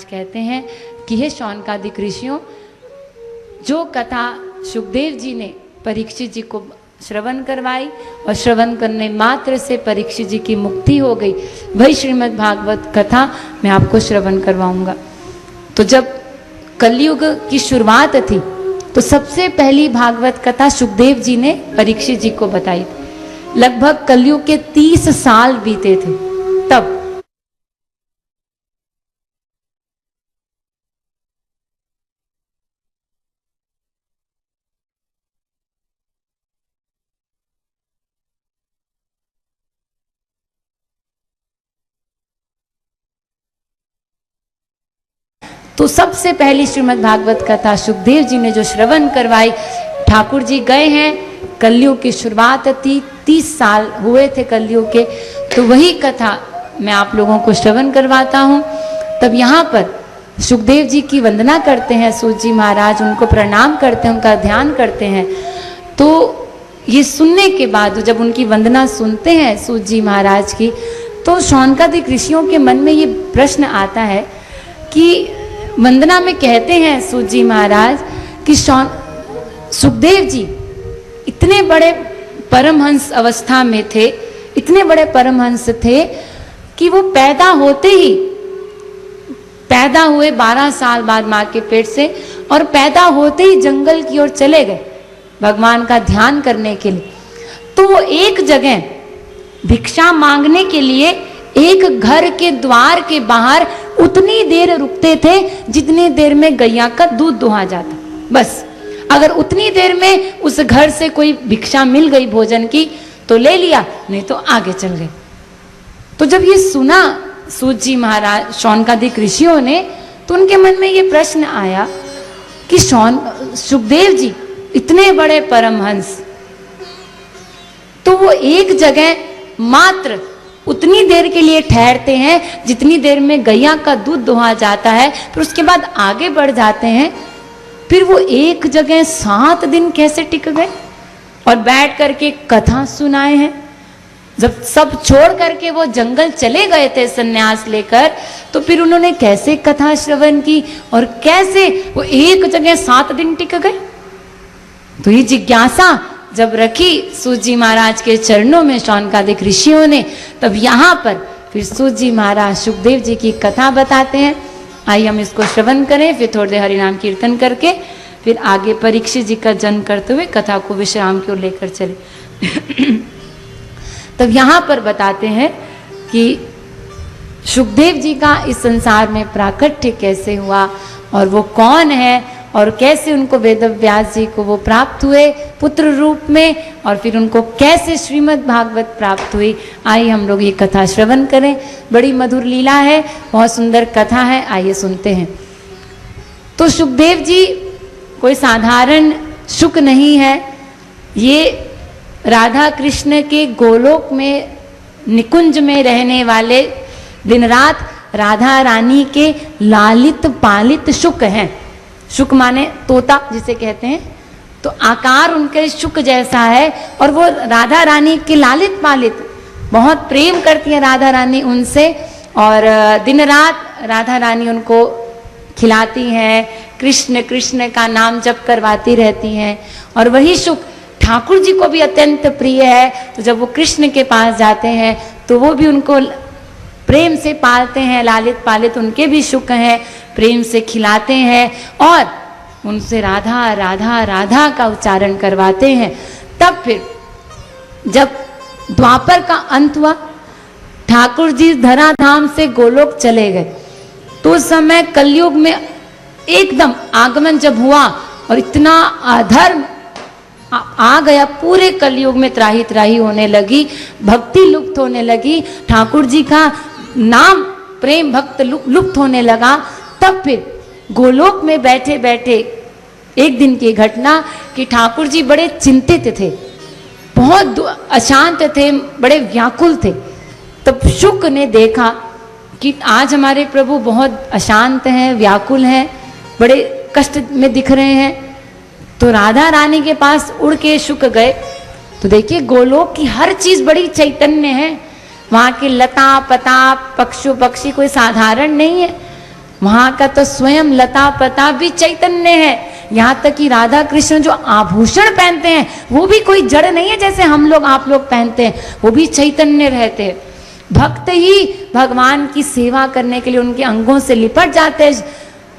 कहते हैं कि हे शौनकादिक ऋषियों, जो कथा सुखदेव जी ने परीक्षित जी को श्रवण करवाई और श्रवण करने मात्र से परीक्षित जी की मुक्ति हो गई, वही श्रीमद् भागवत कथा मैं आपको श्रवण करवाऊंगा। तो जब कलयुग की शुरुआत थी तो सबसे पहली भागवत कथा सुखदेव जी ने परीक्षित जी को बताई। लगभग कलयुग के 30 साल बीते थे तब। तो सबसे पहली श्रीमद् भागवत कथा सुखदेव जी ने जो श्रवण करवाई, ठाकुर जी गए हैं, कलयुग की शुरुआत थी, 30 साल हुए थे कलयुग के, तो वही कथा मैं आप लोगों को श्रवण करवाता हूँ। तब यहाँ पर सुखदेव जी की वंदना करते हैं सूत जी महाराज, उनको प्रणाम करते हैं, उनका ध्यान करते हैं। तो ये सुनने के बाद जब उनकी वंदना सुनते हैं सूत जी महाराज की, तो शौनकादिक ऋषियों के मन में ये प्रश्न आता है कि वंदना में कहते हैं सूत जी महाराज कि सुखदेव जी इतने बड़े परमहंस अवस्था में थे, इतने बड़े परमहंस थे कि वो पैदा हुए 12 साल बाद माँ के पेट से, और पैदा होते ही जंगल की ओर चले गए भगवान का ध्यान करने के लिए। तो वो एक जगह भिक्षा मांगने के लिए एक घर के द्वार के बाहर उतनी देर रुकते थे जितनी देर में गैया का दूध दुहा जाता। बस अगर उतनी देर में उस घर से कोई भिक्षा मिल गई भोजन की तो ले लिया, नहीं तो आगे चल गए। तो जब ये सुना सूत जी महाराज शौनकादिक ऋषियों ने, तो उनके मन में ये प्रश्न आया कि सुखदेव जी इतने बड़े परमहंस, तो वो एक जगह मात्र उतनी देर के लिए ठहरते हैं जितनी देर में गैया का दूध दुहा जाता है, फिर उसके बाद आगे बढ़ जाते हैं। फिर वो एक जगह 7 दिन कैसे टिक गए और बैठ करके कथा सुनाए हैं। जब सब छोड़ करके वो जंगल चले गए थे सन्यास लेकर, तो फिर उन्होंने कैसे कथा श्रवण की और कैसे वो एक जगह 7 दिन टिक गए। तो ये जिज्ञासा जब रखी सूत जी महाराज के चरणों में शौनकादिक ऋषियों ने, तब यहाँ पर फिर सूत जी महाराज सुखदेव जी की कथा बताते हैं। आइए हम इसको श्रवण करें, फिर थोड़ी देर हरिनाम कीर्तन करके फिर आगे परीक्षित जी का जन्म करते हुए कथा को विश्राम की ओर लेकर चले। तब यहाँ पर बताते हैं कि सुखदेव जी का इस संसार में प्राकट्य कैसे हुआ और वो कौन है, और कैसे उनको वेद व्यास जी को वो प्राप्त हुए पुत्र रूप में, और फिर उनको कैसे श्रीमद् भागवत प्राप्त हुई। आइए हम लोग ये कथा श्रवण करें। बड़ी मधुर लीला है, बहुत सुंदर कथा है, आइए सुनते हैं। तो सुखदेव जी कोई साधारण शुक नहीं है, ये राधा कृष्ण के गोलोक में निकुंज में रहने वाले, दिन रात राधा रानी के लालित पालित शुक हैं। शुक माने तोता जिसे कहते हैं, तो आकार उनके शुक जैसा है, और वो राधा रानी के लालित पालित, बहुत प्रेम करती है राधा रानी उनसे, और दिन रात राधा रानी उनको खिलाती हैं, कृष्ण कृष्ण का नाम जप करवाती रहती हैं। और वही शुक ठाकुर जी को भी अत्यंत प्रिय है, तो जब वो कृष्ण के पास जाते हैं तो वो भी उनको प्रेम से पालते हैं, लालित पालित उनके भी शुक हैं, प्रेम से खिलाते हैं और उनसे राधा राधा राधा का उच्चारण करवाते हैं। तब फिर जब द्वापर का अंत हुआ, ठाकुर जी धराधाम से गोलोक चले गए, तो उस समय कलयुग में एकदम आगमन जब हुआ और इतना अधर्म आ गया, पूरे कलयुग में त्राही त्राही होने लगी, भक्ति लुप्त होने लगी, ठाकुर जी का नाम प्रेम भक्त लुप्त होने लगा। तब फिर गोलोक में बैठे बैठे एक दिन की घटना कि ठाकुर जी बड़े चिंतित थे, बहुत अशांत थे, बड़े व्याकुल थे। तब शुक ने देखा कि आज हमारे प्रभु बहुत अशांत हैं, व्याकुल हैं, बड़े कष्ट में दिख रहे हैं। तो राधा रानी के पास उड़ के शुक गए, तो देखिए गोलोक की हर चीज बड़ी चैतन्य है, वहाँ के लता पता पक्षु पक्षी कोई साधारण नहीं है। वहां का तो स्वयं लता प्रताप भी चैतन्य है। यहाँ तक कि राधा कृष्ण जो आभूषण पहनते हैं वो भी कोई जड़ नहीं है जैसे हम लोग आप लोग पहनते हैं, वो भी चैतन्य रहते हैं। भक्त ही भगवान की सेवा करने के लिए उनके अंगों से लिपट जाते हैं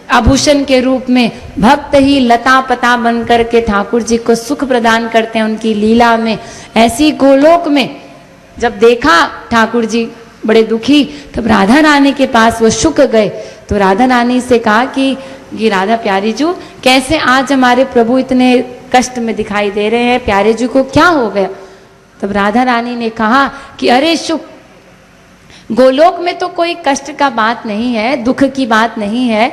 आभूषण के रूप में। भक्त ही लता पता बन करके ठाकुर जी को सुख प्रदान करते हैं उनकी लीला में। ऐसी गोलोक में जब देखा ठाकुर जी बड़े दुखी, तब राधा रानी के पास वो शुक गए। तो राधा रानी से कहा कि राधा प्यारी जी कैसे आज हमारे प्रभु इतने कष्ट में दिखाई दे रहे हैं, प्यारे जी को क्या हो गया? तब राधा रानी ने कहा कि अरे शुक, गोलोक में तो कोई कष्ट का बात नहीं है, दुख की बात नहीं है।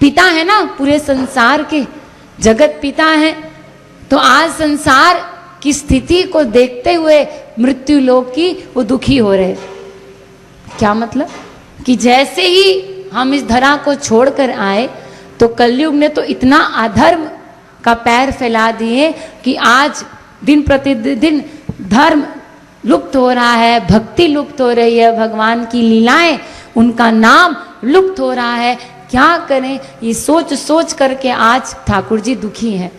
पिता है ना पूरे संसार के, जगत पिता है। तो आज संसार की स्थिति को देखते हुए मृत्यु लोक की वो दुखी हो रहे। क्या मतलब कि जैसे ही हम इस धरा को छोड़कर आए तो कलयुग ने तो इतना अधर्म का पैर फैला दिए कि आज दिन प्रतिदिन धर्म लुप्त हो रहा है, भक्ति लुप्त हो रही है, भगवान की लीलाएं, उनका नाम लुप्त हो रहा है। क्या करें, ये सोच सोच करके आज ठाकुर जी दुखी हैं।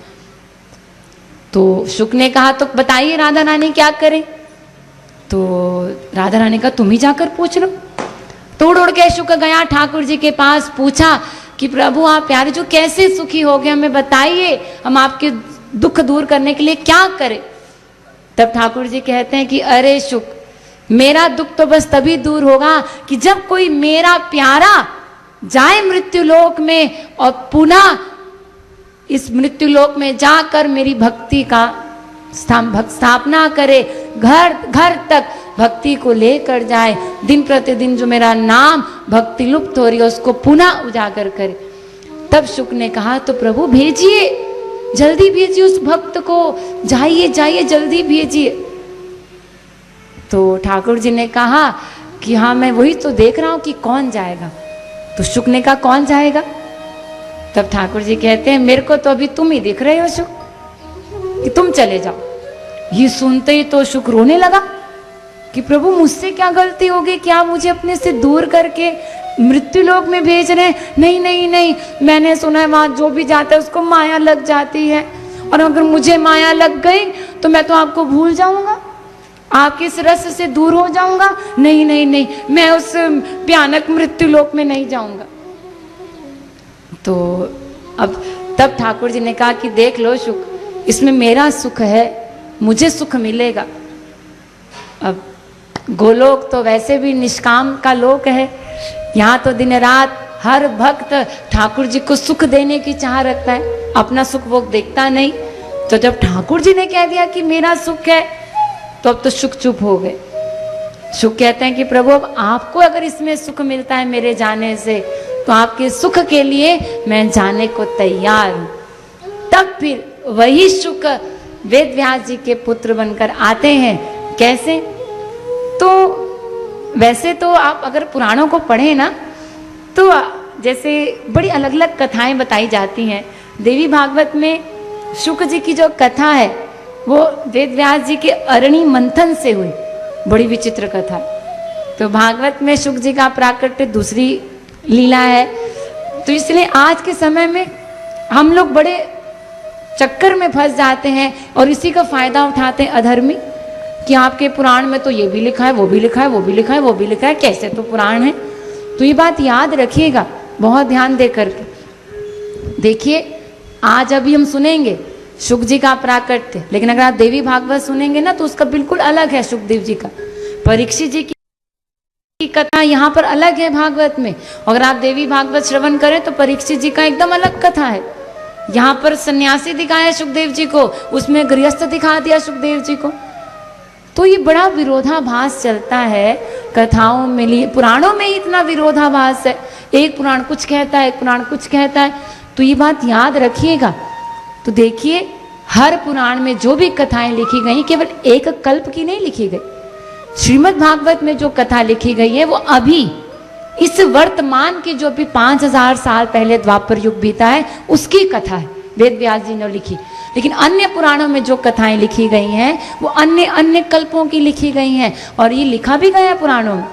तो शुक ने कहा तो बताइए राधा रानी क्या करें? तो राधा रानी का तुम ही जाकर पूछ लो। तोड़ उड़ के शुक गया ठाकुर जी के पास, पूछा कि प्रभु आप प्यारे जो कैसे सुखी हो गए, हमें बताइए, हम आपके दुख दूर करने के लिए क्या करें? तब ठाकुर जी कहते हैं कि अरे शुक, मेरा दुख तो बस तभी दूर होगा कि जब कोई मेरा प्यारा जाए मृत्यु लोक में और पुनः इस मृत्यु लोक में जाकर मेरी भक्ति का स्थापना करे, घर घर तक भक्ति को लेकर जाए, दिन प्रतिदिन जो मेरा नाम भक्ति लुप्त हो रही है उसको पुनः उजागर करे। तब शुक ने कहा तो प्रभु भेजिए, जल्दी भेजिए उस भक्त को, जाइए जाइए जल्दी भेजिए। तो ठाकुर जी ने कहा कि हाँ मैं वही तो देख रहा हूं कि कौन जाएगा। तो शुक ने कहा कौन जाएगा? तब ठाकुर जी कहते हैं मेरे को तो अभी तुम ही दिख रहे हो शुक, कि तुम चले जाओ। ये सुनते ही तो शुक रोने लगा कि प्रभु मुझसे क्या गलती हो गई, क्या मुझे अपने से दूर करके मृत्यु लोक में भेज रहे हैं? नहीं नहीं नहीं, मैंने सुना है वहां जो भी जाता है उसको माया लग जाती है, और अगर मुझे माया लग गई तो मैं तो आपको भूल जाऊंगा, आपके इस रस से दूर हो जाऊंगा। नहीं नहीं नहीं, मैं उस भयानक मृत्यु लोक में नहीं जाऊंगा। तो अब तब ठाकुर जी ने कहा कि देख लो शुक, इसमें मेरा सुख है, मुझे सुख मिलेगा। अब गोलोक तो वैसे भी निष्काम का लोक है, यहाँ तो दिन रात हर भक्त ठाकुर जी को सुख देने की चाह रखता है, अपना सुख वो देखता नहीं। तो जब ठाकुर जी ने कह दिया कि मेरा सुख है, तो अब तो शुक चुप हो गए। शुक कहते हैं कि प्रभु अब आपको अगर इसमें सुख मिलता है मेरे जाने से, तो आपके सुख के लिए मैं जाने को तैयार हूं। तब फिर वही शुक वेद व्यास जी के पुत्र बनकर आते हैं। कैसे? तो वैसे तो आप अगर पुराणों को पढ़ें ना, तो जैसे बड़ी अलग अलग कथाएं बताई जाती हैं। देवी भागवत में शुक जी की जो कथा है वो वेद व्यास जी के अरणी मंथन से हुई, बड़ी विचित्र कथा। तो भागवत में शुक जी का प्राकट्य दूसरी लीला है। तो इसलिए आज के समय में हम लोग बड़े चक्कर में फंस जाते हैं और इसी का फायदा उठाते हैं अधर्मी, कि आपके पुराण में तो ये भी लिखा है, वो भी लिखा है, वो भी लिखा है, वो भी लिखा है, कैसे तो पुराण है। तो ये बात याद रखिएगा, बहुत ध्यान दे करके देखिए। आज अभी हम सुनेंगे शुक जी का प्राकट्य, लेकिन अगर आप देवी भागवत सुनेंगे ना तो उसका बिल्कुल अलग है सुखदेव जी का। परीक्षित जी की कथा यहाँ पर अलग है भागवत में। अगर आप देवी भागवत श्रवण करें तो परीक्षित जी का एकदम अलग कथा है। यहाँ पर सन्यासी दिखाया सुखदेव जी को, उसमें गृहस्थ दिखा दिया सुखदेव जी को। तो ये बड़ा विरोधाभास चलता है कथाओं में, पुराणों में ही इतना विरोधाभास है। एक पुराण कुछ कहता है, एक पुराण कुछ कहता है। तो ये बात याद रखिएगा। तो देखिए हर पुराण में जो भी कथाएं लिखी गई केवल एक कल्प की नहीं लिखी गई। श्रीमद् भागवत में जो कथा लिखी गई है वो अभी इस वर्तमान के जो भी 5000 साल पहले द्वापर युग बीता है उसकी कथा है, वेद व्यास जी ने लिखी। लेकिन अन्य पुराणों में जो कथाएं लिखी गई हैं वो अन्य अन्य कल्पों की लिखी गई हैं, और ये लिखा भी गया है पुराणों में।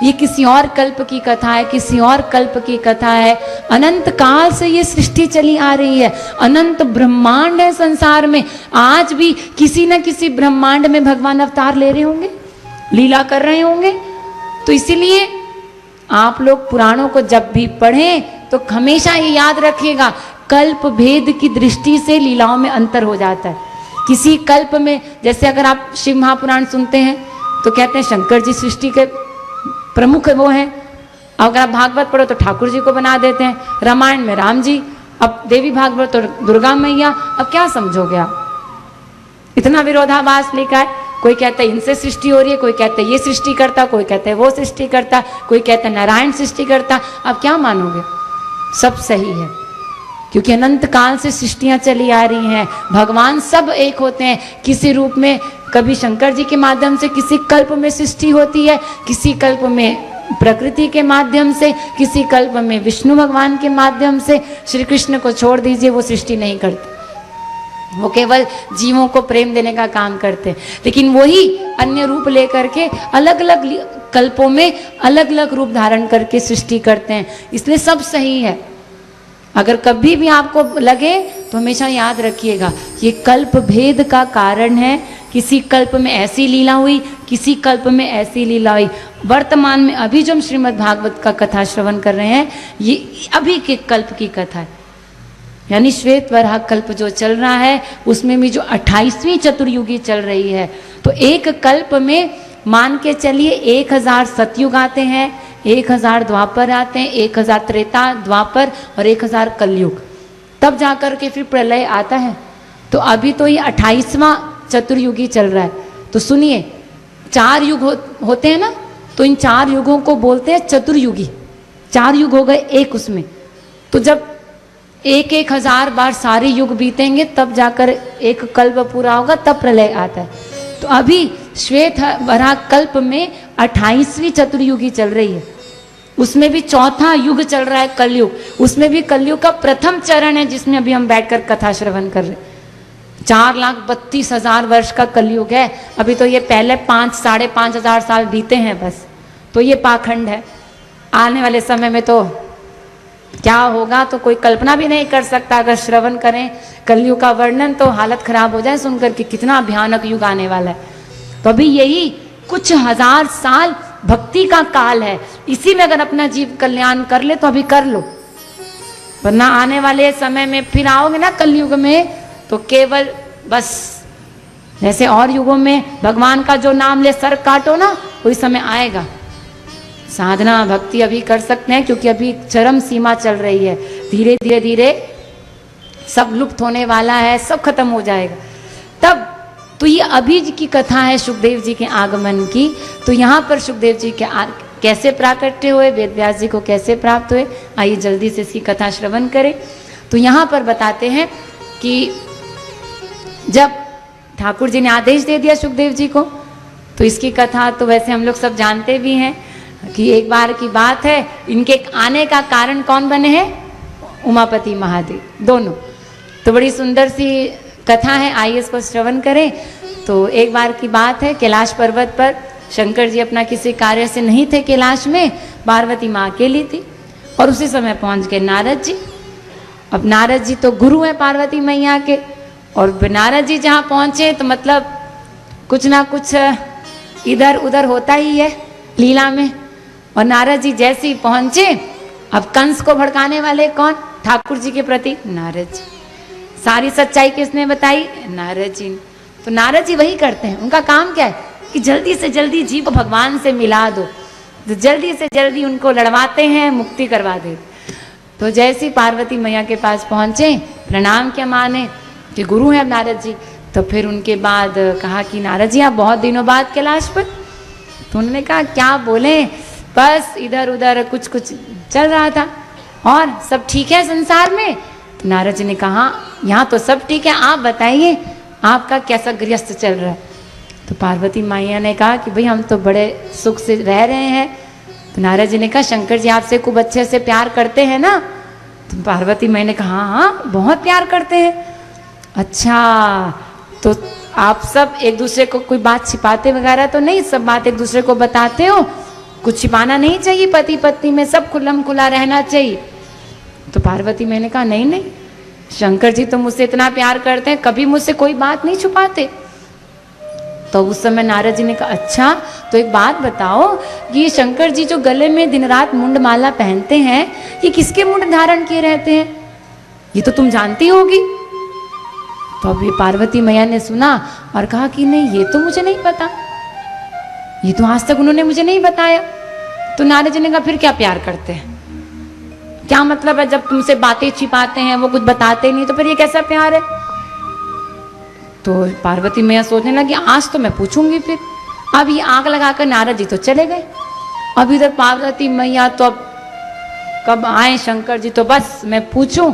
ये किसी और कल्प की कथा है, किसी और कल्प की कथा है। अनंत काल से ये सृष्टि चली आ रही है, अनंत ब्रह्मांड है संसार में। आज भी किसी न किसी ब्रह्मांड में भगवान अवतार ले रहे होंगे, लीला कर रहे होंगे। तो इसीलिए आप लोग पुराणों को जब भी पढ़ें तो हमेशा ये याद रखिएगा, कल्प भेद की दृष्टि से लीलाओं में अंतर हो जाता है। किसी कल्प में, जैसे अगर आप शिव महापुराण सुनते हैं तो कहते हैं शंकर जी सृष्टि के प्रमुख वो हैं। अगर आप भागवत पढ़ो तो ठाकुर जी को बना देते हैं, रामायण में राम जी, अब देवी भागवत तो दुर्गा मैया। अब क्या समझोगे आप? इतना विरोधाभास लिखा है। कोई कहता है इनसे सृष्टि हो रही है, कोई कहता है ये सृष्टि करता, कोई कहता है वो सृष्टि करता, कोई कहता है नारायण सृष्टि करता। अब क्या मानोगे? सब सही है, क्योंकि अनंत काल से सृष्टियां चली आ रही हैं। भगवान सब एक होते हैं, किसी रूप में। कभी शंकर जी के माध्यम से किसी कल्प में सृष्टि होती है, किसी कल्प में प्रकृति के माध्यम से, किसी कल्प में विष्णु भगवान के माध्यम से। श्री कृष्ण को छोड़ दीजिए, वो सृष्टि नहीं करते, वो केवल जीवों को प्रेम देने का काम करते हैं। लेकिन वही अन्य रूप लेकर के अलग अलग कल्पों में अलग अलग रूप धारण करके सृष्टि करते हैं। इसलिए सब सही है। अगर कभी भी आपको लगे तो हमेशा याद रखिएगा, ये कल्प भेद का कारण है। किसी कल्प में ऐसी लीला हुई, किसी कल्प में ऐसी लीला हुई। वर्तमान में अभी जो हम श्रीमद् भागवत का कथा श्रवण कर रहे हैं, ये अभी के कल्प की कथा है। यानी श्वेत वराह कल्प जो चल रहा है, उसमें भी जो 28वीं चतुर्युगी चल रही है। तो एक कल्प में मान के चलिए 1000 सतयुग आते हैं, 1000 द्वापर आते हैं, 1000 त्रेता द्वापर और 1000 कलयुग, तब जाकर के फिर प्रलय आता है। तो अभी तो ये 28वां चतुर्युगी चल रहा है। तो सुनिए, 4 युग होते हैं ना, तो इन 4 युगों को बोलते हैं चतुर्युगी। 4 युग हो गए एक उसमें। तो जब 1000 बार सारे युग बीतेंगे तब जाकर एक कल्प पूरा होगा, तब प्रलय आता है। तो अभी श्वेत वराह कल्प में 28वीं चतुर्युगी चल रही है। उसमें भी चौथा युग चल रहा है, कलयुग। उसमें भी कलयुग का प्रथम चरण है, जिसमें अभी हम बैठकर कथा श्रवण कर रहे हैं। 4,32,000 वर्ष का कलयुग है। अभी तो ये पहले 5-5.5 हजार साल बीते हैं बस। तो ये पाखंड है। आने वाले समय में तो क्या होगा तो कोई कल्पना भी नहीं कर सकता। अगर श्रवण करें कलयुग का वर्णन तो हालत खराब हो जाए सुनकर कि कितना भयानक युग आने वाला है। तो अभी यही कुछ हजार साल भक्ति का काल है। इसी में अगर अपना जीव कल्याण कर ले तो अभी कर लो, वरना आने वाले समय में फिर आओगे ना कलयुग में तो केवल बस जैसे और युगों में भगवान का जो नाम ले सर काटो ना, वही समय आएगा। साधना भक्ति अभी कर सकते हैं क्योंकि अभी चरम सीमा चल रही है। धीरे धीरे धीरे सब लुप्त होने वाला है, सब खत्म हो जाएगा तब। तो ये अभी की कथा है सुखदेव जी के आगमन की। तो यहाँ पर सुखदेव जी के कैसे प्राकट्य हुए, वेद व्यास जी को कैसे प्राप्त हुए, आइए जल्दी से इसकी कथा श्रवण करें। तो यहाँ पर बताते हैं कि जब ठाकुर जी ने आदेश दे दिया सुखदेव जी को, तो इसकी कथा तो वैसे हम लोग सब जानते भी हैं कि एक बार की बात है, इनके आने का कारण कौन बने हैं? उमापति महादेव दोनों। तो बड़ी सुंदर सी कथा है, आइए इसको श्रवण करें। तो एक बार की बात है, कैलाश पर्वत पर शंकर जी अपना किसी कार्य से नहीं थे कैलाश में, पार्वती माँ अकेली थी और उसी समय पहुंच गए नारद जी। अब नारद जी तो गुरु हैं पार्वती मैया के, और नारद जी जहाँ पहुंचे तो मतलब कुछ ना कुछ इधर उधर होता ही है लीला में। और नारद जी जैसे ही पहुंचे, अब कंस को भड़काने वाले कौन? ठाकुर जी के प्रति नारद जी। सारी सच्चाई किसने बताई? नारद जी। तो नारद जी वही करते हैं, उनका काम क्या है कि जल्दी से जल्दी जीव को भगवान से मिला दो, तो जल्दी से जल्दी उनको लड़वाते हैं, मुक्ति करवा देते। तो जैसे ही पार्वती मैया के पास पहुंचे, प्रणाम क्या माने कि गुरु हैं नारद जी। तो फिर उनके बाद कहा कि नारद जी आप बहुत दिनों बाद कैलाश पर। तो उन्होंने कहा क्या बोले, बस इधर उधर कुछ कुछ चल रहा था, और सब ठीक है संसार में। तो नारद जी ने कहा यहाँ तो सब ठीक है, आप बताइए आपका कैसा गृहस्थ चल रहा है। तो पार्वती मैया ने कहा कि भाई हम तो बड़े सुख से रह रहे हैं। तो नारद जी ने कहा शंकर जी आपसे खूब अच्छे से प्यार करते हैं ना? तो पार्वती मैया ने कहा हाँ बहुत प्यार करते हैं। अच्छा, तो आप सब एक दूसरे को कोई बात छिपाते वगैरह तो नहीं, सब बात एक दूसरे को बताते हो? कुछ छिपाना नहीं चाहिए, पति पत्नी में सब खुल्लम खुला रहना चाहिए। तो पार्वती मैंने कहा नहीं नहीं, शंकर जी तो मुझसे इतना प्यार करते हैं, कभी मुझसे कोई बात नहीं छुपाते। तो उस समय नारद जी ने कहा अच्छा तो एक बात बताओ, ये शंकर जी जो गले में दिन रात मुंडमाला पहनते हैं, ये किसके मुंड धारण किए रहते हैं? ये तो तुम जानती होगी। तो अभी पार्वती मैया ने सुना और कहा कि नहीं, ये तो मुझे नहीं पता, ये तो आज तक उन्होंने मुझे नहीं बताया। तो नारद जी ने कहा फिर क्या प्यार करते हैं? क्या मतलब है जब तुमसे बातें छिपाते हैं, वो कुछ बताते नहीं, तो फिर ये कैसा प्यार है? तो पार्वती मैया सोचने लगी आज तो मैं पूछूंगी फिर। अब ये आग लगाकर नारद जी तो चले गए। अब इधर पार्वती मैया तो अब कब आए शंकर जी, तो बस मैं पूछूं।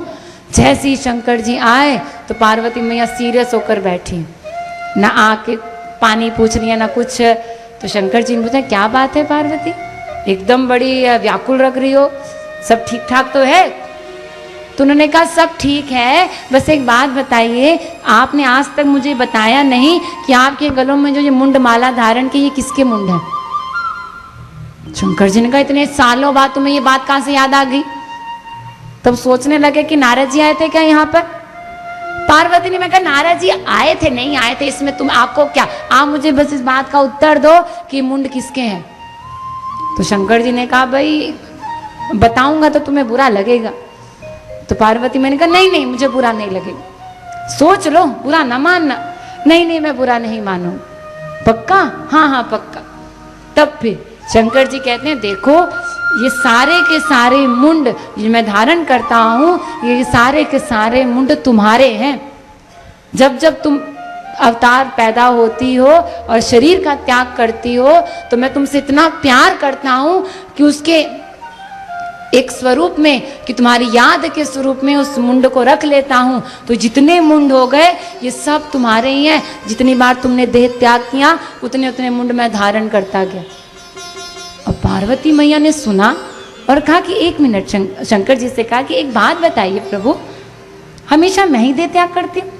जैसे ही शंकर जी आए तो पार्वती मैया सीरियस होकर बैठी, ना आके पानी पूछ रही है ना कुछ। तो शंकर जी ने पूछा क्या बात है पार्वती, एकदम बड़ी व्याकुल लग रही हो, सब ठीक ठाक तो है? तो उन्होंने कहा सब ठीक है, बस एक बात बताइए, आपने आज तक मुझे बताया नहीं कि आपके गलों में जो ये मुंड माला धारण की, ये किसके मुंड है? शंकर जी ने कहा इतने सालों बाद तुम्हें ये बात कहां से याद आ गई? तब सोचने लगे कि नारद जी आए थे क्या यहाँ पर? पार्वती ने मैं कहा नारद जी आए थे नहीं आए थे, इसमें तुम आपको क्या, आप मुझे बस इस बात का उत्तर दो कि मुंड किसके हैं। तो शंकर जी ने कहा भाई बताऊंगा तो तुम्हें बुरा लगेगा। तो पार्वती मैंने कहा नहीं नहीं मुझे बुरा नहीं लगेगा, सोच लो, बुरा ना मानना। नहीं नहीं मैं बुरा नहीं मानूं, पक्का? हाँ हाँ पक्का। तब फिर शंकर जी कहते हैं देखो ये सारे के सारे मुंड जो मैं धारण करता हूं, ये सारे के सारे मुंड तुम्हारे हैं। जब जब तुम अवतार पैदा होती हो और शरीर का त्याग करती हो, तो मैं तुमसे इतना प्यार करता हूं कि उसके एक स्वरूप में, कि तुम्हारी याद के स्वरूप में उस मुंड को रख लेता हूं। तो जितने मुंड हो गए ये सब तुम्हारे ही हैं। जितनी बार तुमने देह त्याग किया उतने उतने मुंड मैं धारण करता गया। और पार्वती मैया ने सुना और कहा कि एक मिनट, शंकर जी से कहा कि एक बात बताइए प्रभु, हमेशा मैं ही देह त्याग करती हूँ?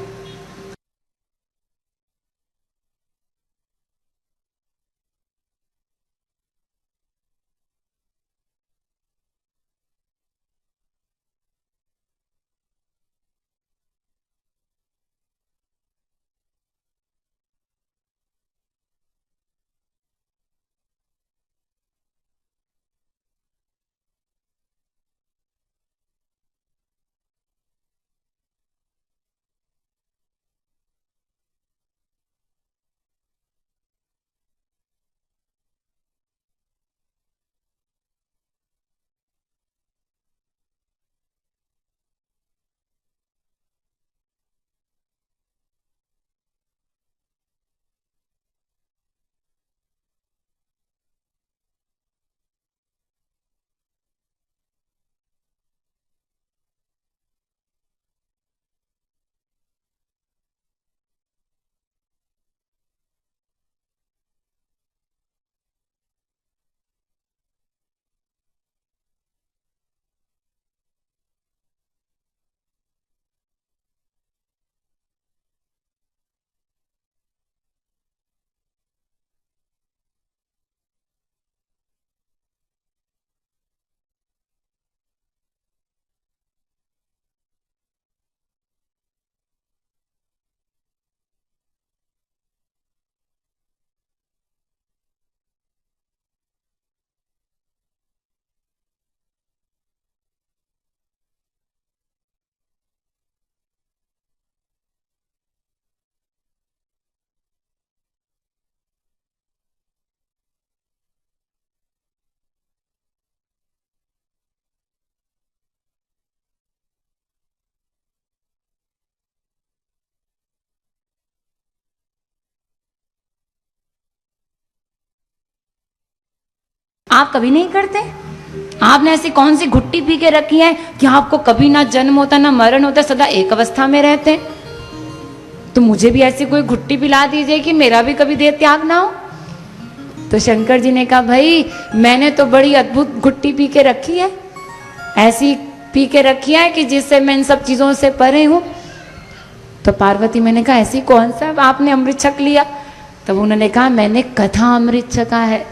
आप कभी नहीं करते? आपने ऐसी कौन सी घुट्टी पी के रखी है कि आपको कभी ना जन्म होता ना मरण होता, सदा एक अवस्था में रहते हैं? तो मुझे भी ऐसी कोई घुट्टी पिला दीजिए कि मेरा भी कभी देह त्याग ना हो। तो शंकर जी ने कहा भाई मैंने तो बड़ी अद्भुत घुट्टी पी के रखी है, ऐसी पी के रखी है कि जिससे मैं इन सब चीजों से परे हूं। तो पार्वती मैंने कहा ऐसी कौन सा आपने अमृत छक लिया? तब उन्होंने कहा मैंने कथा अमृत छका है।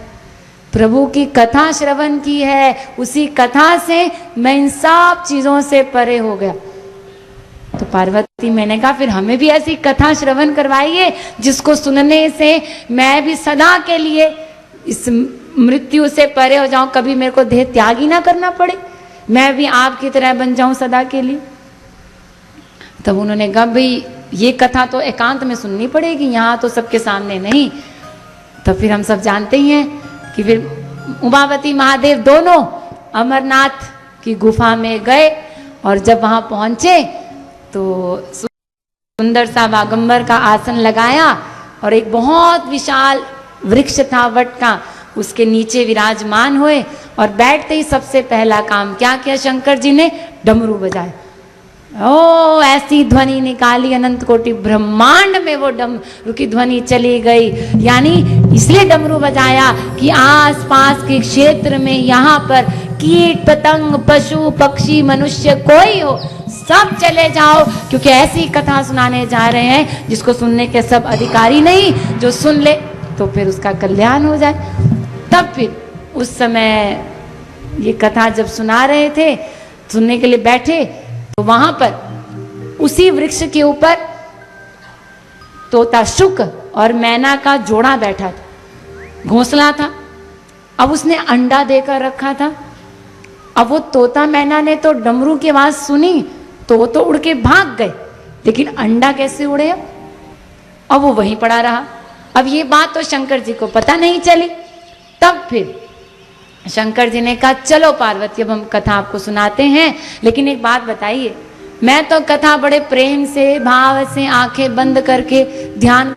प्रभु की कथा श्रवण की है, उसी कथा से मैं इन सब चीजों से परे हो गया। तो पार्वती, मैंने कहा फिर हमें भी ऐसी कथा श्रवण करवाइए जिसको सुनने से मैं भी सदा के लिए इस मृत्यु से परे हो जाऊं, कभी मेरे को देह त्याग ही ना करना पड़े, मैं भी आपकी तरह बन जाऊं सदा के लिए। तब उन्होंने कहा भाई ये कथा तो एकांत में सुननी पड़ेगी, यहाँ तो सबके सामने नहीं। तो फिर हम सब जानते ही हैं कि फिर उमापति महादेव दोनों अमरनाथ की गुफा में गए और जब वहां पहुंचे तो सुंदर सा बागंबर का आसन लगाया और एक बहुत विशाल वृक्ष था वट का, उसके नीचे विराजमान हुए और बैठते ही सबसे पहला काम क्या किया शंकर जी ने? डमरू बजाए। ओ ऐसी ध्वनि निकाली, अनंत कोटि ब्रह्मांड में वो डमरू की ध्वनि चली गई। यानी इसलिए डमरू बजाया कि आसपास के क्षेत्र में यहाँ पर कीट पतंग पशु पक्षी मनुष्य कोई हो सब चले जाओ, क्योंकि ऐसी कथा सुनाने जा रहे हैं जिसको सुनने के सब अधिकारी नहीं, जो सुन ले तो फिर उसका कल्याण हो जाए। तब फिर उस समय ये कथा जब सुना रहे थे, सुनने के लिए बैठे, तो वहां पर उसी वृक्ष के ऊपर तोता शुक और मैना का जोड़ा बैठा था, घोंसला था। अब उसने अंडा देकर रखा था। अब वो तोता मैना ने तो डमरू की आवाज सुनी तो वो तो उड़ के भाग गए, लेकिन अंडा कैसे उड़े? अब वो वहीं पड़ा रहा। अब ये बात तो शंकर जी को पता नहीं चली। तब फिर शंकर जी ने कहा चलो पार्वती अब हम कथा आपको सुनाते हैं, लेकिन एक बात बताइए, मैं तो कथा बड़े प्रेम से भाव से आंखें बंद करके ध्यान